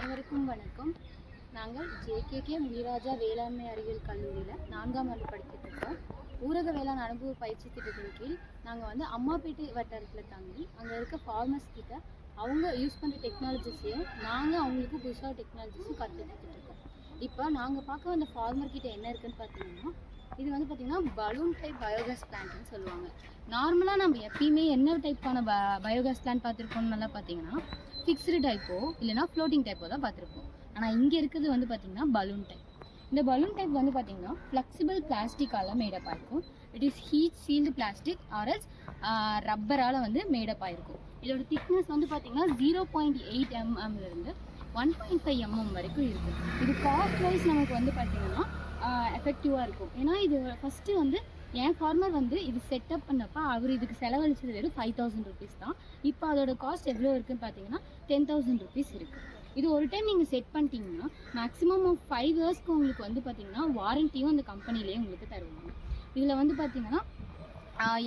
அனைவருக்கும் வணக்கம். நாங்கள் ஜேகேகே முனிராஜா வேளாண்மை அறிவியல் கல்லூரியில் 4ஆம் ஆண்டு படிச்சுட்டு இருக்கோம். ஊரக வேளாண் அனுபவ பயிற்சி திட்டத்தின் கீழ் நாங்கள் வந்து அம்மாப்பேட்டை வட்டாரத்தில் தங்கி அங்கே இருக்க ஃபார்மர்ஸ் கிட்ட அவங்க யூஸ் பண்ணுற டெக்னாலஜிஸையும் நாங்கள் அவங்களுக்கு புதுசாக டெக்னாலஜிஸும் கற்றுக்கிட்டு இருக்கோம். இப்போ நாங்கள் பார்க்க வந்த ஃபார்மர் கிட்ட என்ன இருக்குன்னு பார்த்தீங்கன்னா, இது வந்து பார்த்திங்கன்னா பலூன் டைப் பயோகேஸ் பிளான்ட்னு சொல்லுவாங்க. நார்மலாக நம்ம எப்பயுமே என்ன டைப்பான பயோகேஸ் பிளான்ட் பார்த்துருக்கோம்னு நல்லா பார்த்தீங்கன்னா ஃபிக்ஸ்டு டைப்போ இல்லைனா ஃப்ளோட்டிங் டைப்போ தான் பார்த்துருப்போம். ஆனால் இங்கே இருக்கிறது வந்து பார்த்திங்கன்னா பலூன் டைப். இந்த பலூன் டைப் வந்து பார்த்திங்கன்னா ஃப்ளெக்சிபிள் பிளாஸ்டிக்கால் மேடப் ஆகிருக்கும். It is heat sealed plastic or else ரப்பரால் வந்து மேடப் ஆகிருக்கும். இதோட திக்னஸ் வந்து பார்த்திங்கன்னா 0.8 mmலேருந்து 1.5 mm வரைக்கும் இருக்கும். இது காஸ்ட் வைஸ் நமக்கு வந்து பார்த்திங்கன்னா எஃபெக்டிவாக இருக்கும். ஏன்னா இது ஃபஸ்ட்டு வந்து என் ஃபார்மர் வந்து இது செட்டப் பண்ணப்போ அவர் இதுக்கு செலவழிச்சது வெறும் 5000 rupees தான். இப்போ அதோட காஸ்ட் எவ்வளோ இருக்குதுன்னு பார்த்தீங்கன்னா 10,000 rupees இருக்குது. இது ஒரு டைம் நீங்கள் செட் பண்ணிட்டீங்கன்னா மேக்ஸிமம் 5 yearsக்கு உங்களுக்கு வந்து பார்த்தீங்கன்னா வாரண்டியும் அந்த கம்பெனிலேயே உங்களுக்கு தருவாங்க. இதில் வந்து பார்த்தீங்கன்னா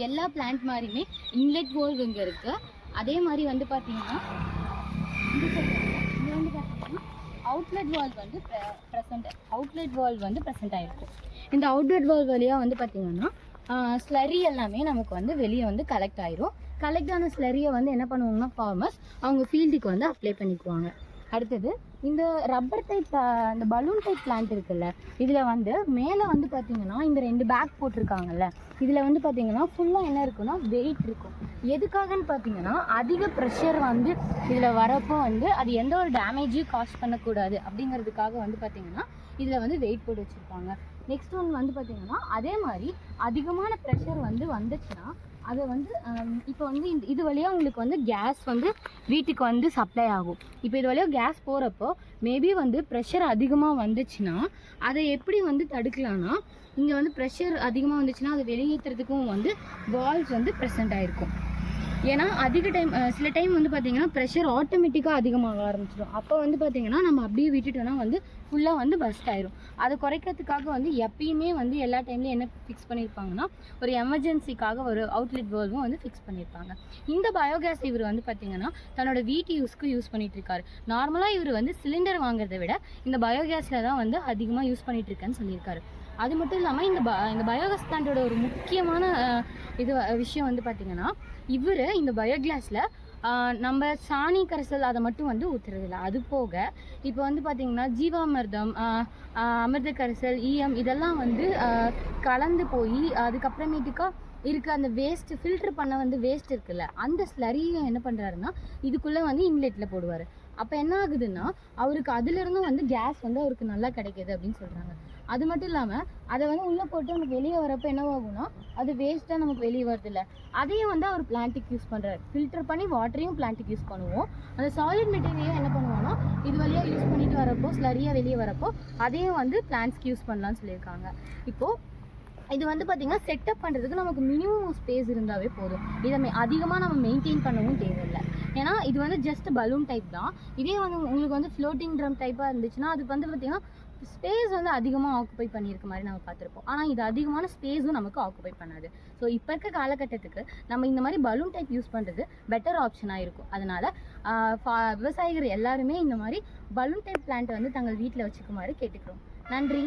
எல்லா பிளான்ட் மாதிரியுமே இன்லெட் வால்வ் இங்கே இருக்குது. அதே மாதிரி வந்து பார்த்தீங்கன்னா இது வந்து பார்த்தீங்கன்னா அவுட்லெட் வால்வ் வந்து ப்ரெசென்ட் ஆகிருக்கும். இந்த அவுட்லெட் வால்வ் வழியாக வந்து பார்த்திங்கன்னா ஸ்லரி எல்லாமே நமக்கு வந்து வெளியே வந்து கலெக்ட் ஆயிரும். கலெக்ட் ஆன ஸ்லரியை வந்து என்ன பண்ணுவாங்கன்னா ஃபார்மர்ஸ் அவங்க ஃபீல்டுக்கு வந்து அப்ளை பண்ணிக்குவாங்க. அடுத்தது இந்த ரப்பர் டைப் இந்த பலூன் டைப் பிளான்ட் இருக்குல்ல, இதில் வந்து மேலே வந்து பார்த்திங்கன்னா இந்த 2 பேக் போட்டிருக்காங்கல்ல, இதில் வந்து பார்த்திங்கன்னா ஃபுல்லாக என்ன இருக்குன்னா வெயிட் இருக்கும். எதுக்காகன்னு பார்த்தீங்கன்னா அதிக ப்ரெஷர் வந்து இதில் வரப்போ வந்து அது எந்த ஒரு டேமேஜும் காஸ் பண்ணக்கூடாது அப்படிங்கிறதுக்காக வந்து பார்த்திங்கன்னா இதில் வந்து வெயிட் போட்டு வச்சுருப்பாங்க. நெக்ஸ்ட் ஒன் வந்து பார்த்திங்கன்னா அதே மாதிரி அதிகமான ப்ரெஷர் வந்து வந்துச்சுன்னா அதை வந்து இப்போ வந்து இது வழியாக உங்களுக்கு வந்து கேஸ் வந்து வீட்டுக்கு வந்து சப்ளை ஆகும். இப்போ இது வழியாக கேஸ் போகிறப்போ மேபி வந்து ப்ரெஷர் அதிகமாக வந்துச்சுன்னா அதை எப்படி வந்து தடுக்கலான்னா, இங்கே வந்து ப்ரெஷர் அதிகமாக வந்துச்சுன்னா அதை வெளியேற்றுறதுக்கும் வந்து வால்வ்ஸ் வந்து ப்ரெசென்ட் ஆகிருக்கும். ஏன்னா அதிக டைம் சில டைம் வந்து பார்த்திங்கன்னா ப்ரெஷர் ஆட்டோமேட்டிக்காக அதிகமாக ஆரம்பிச்சிடும். அப்போ வந்து பார்த்திங்கன்னா நம்ம அப்படியே விட்டுட்டோன்னா வந்து ஃபுல்லாக வந்து பஸ்ட் ஆயிரும். அதை குறைக்கிறதுக்காக வந்து எப்பயுமே வந்து எல்லா டைம்லையும் என்ன ஃபிக்ஸ் பண்ணியிருப்பாங்கன்னா ஒரு எமர்ஜென்சிக்காக ஒரு அவுட்லெட் வால்வும் வந்து ஃபிக்ஸ் பண்ணியிருப்பாங்க. இந்த பயோகேஸ் இவர் வந்து பார்த்திங்கன்னா தன்னோட வீட்டு யூஸ்க்கு யூஸ் பண்ணிகிட்ருக்காரு. நார்மலாக இவர் வந்து சிலிண்டர் வாங்குறதை விட இந்த பயோகேஸில் தான் வந்து அதிகமாக யூஸ் பண்ணிகிட்ருக்கேன்னு சொல்லியிருக்காரு. அது மட்டும் இல்லாமல் இந்த பயோகேஸ் பிளான்ட்டோட ஒரு முக்கியமான விஷயம் வந்து பார்த்திங்கன்னா இவர் இந்த பயோகேஸில் நம்ம சாணி கரைசல் அதை மட்டும் வந்து ஊற்றுறதில்ல. அது போக இப்போ வந்து பார்த்திங்கன்னா ஜீவாமிர்தம், அமிர்த கரைசல், ஈயம் இதெல்லாம் வந்து கலந்து போய் அதுக்கப்புறமேட்டுக்கா இருக்க அந்த வேஸ்ட்டு ஃபில்ட்ரு பண்ண வந்து வேஸ்ட் இருக்குல்ல, அந்த ஸ்லரியை என்ன பண்ணுறாருன்னா இதுக்குள்ளே வந்து இன்லெட்டில் போடுவார். அப்போ என்ன ஆகுதுன்னா அவருக்கு அதுலேருந்தும் வந்து கேஸ் வந்து அவருக்கு நல்லா கிடைக்கிது அப்படின்னு சொல்கிறாங்க. அது மட்டும் இல்லாமல் அதை வந்து உள்ளே போட்டு நமக்கு வெளியே வரப்போ என்ன ஆகும்னா அது வேஸ்ட்டாக நமக்கு வெளியே வருது இல்லை, அதையும் வந்து அவர் பிளான்ட்டுக்கு யூஸ் பண்ணுறாரு. ஃபில்டர் பண்ணி வாட்டரையும் பிளான்ட்டுக்கு யூஸ் பண்ணுவோம். அந்த சாலிட் மெட்டீரியலையும் என்ன பண்ணுவோம்னா இது வழியாக யூஸ் பண்ணிட்டு வரப்போ ஸ்லரியாக வெளியே வரப்போ அதையும் வந்து பிளான்ட்ஸ்க்கு யூஸ் பண்ணலான்னு சொல்லியிருக்காங்க. இப்போது இது வந்து பார்த்திங்கன்னா செட்டப் பண்ணுறதுக்கு நமக்கு மினிமம் ஸ்பேஸ் இருந்தாவே போதும். இதை அதிகமாக நம்ம மெயின்டைன் பண்ணவும் தேவையில்லை. ஏன்னா இது வந்து ஜஸ்ட் பலூன் டைப் தான். இதே வந்து உங்களுக்கு வந்து ஃப்ளோட்டிங் ட்ரம் டைப்பாக இருந்துச்சுன்னா அது வந்து பார்த்திங்கன்னா ஸ்பேஸ் வந்து அதிகமாக ஆக்குப்பை பண்ணியிருக்க மாதிரி நம்ம பார்த்துருப்போம். ஆனால் இது அதிகமான ஸ்பேஸும் நமக்கு ஆக்குப்பை பண்ணாது. ஸோ இப்போ இருக்க காலகட்டத்துக்கு நம்ம இந்த மாதிரி பலூன் டைப் யூஸ் பண்ணுறது பெட்டர் ஆப்ஷனாக இருக்கும். அதனால் விவசாயிகள் எல்லாருமே இந்த மாதிரி பலூன் டைப் பிளான்ட்டை வந்து தங்கள் வீட்டில் வச்சுக்குமாறு கேட்டுக்கிறோம். நன்றி.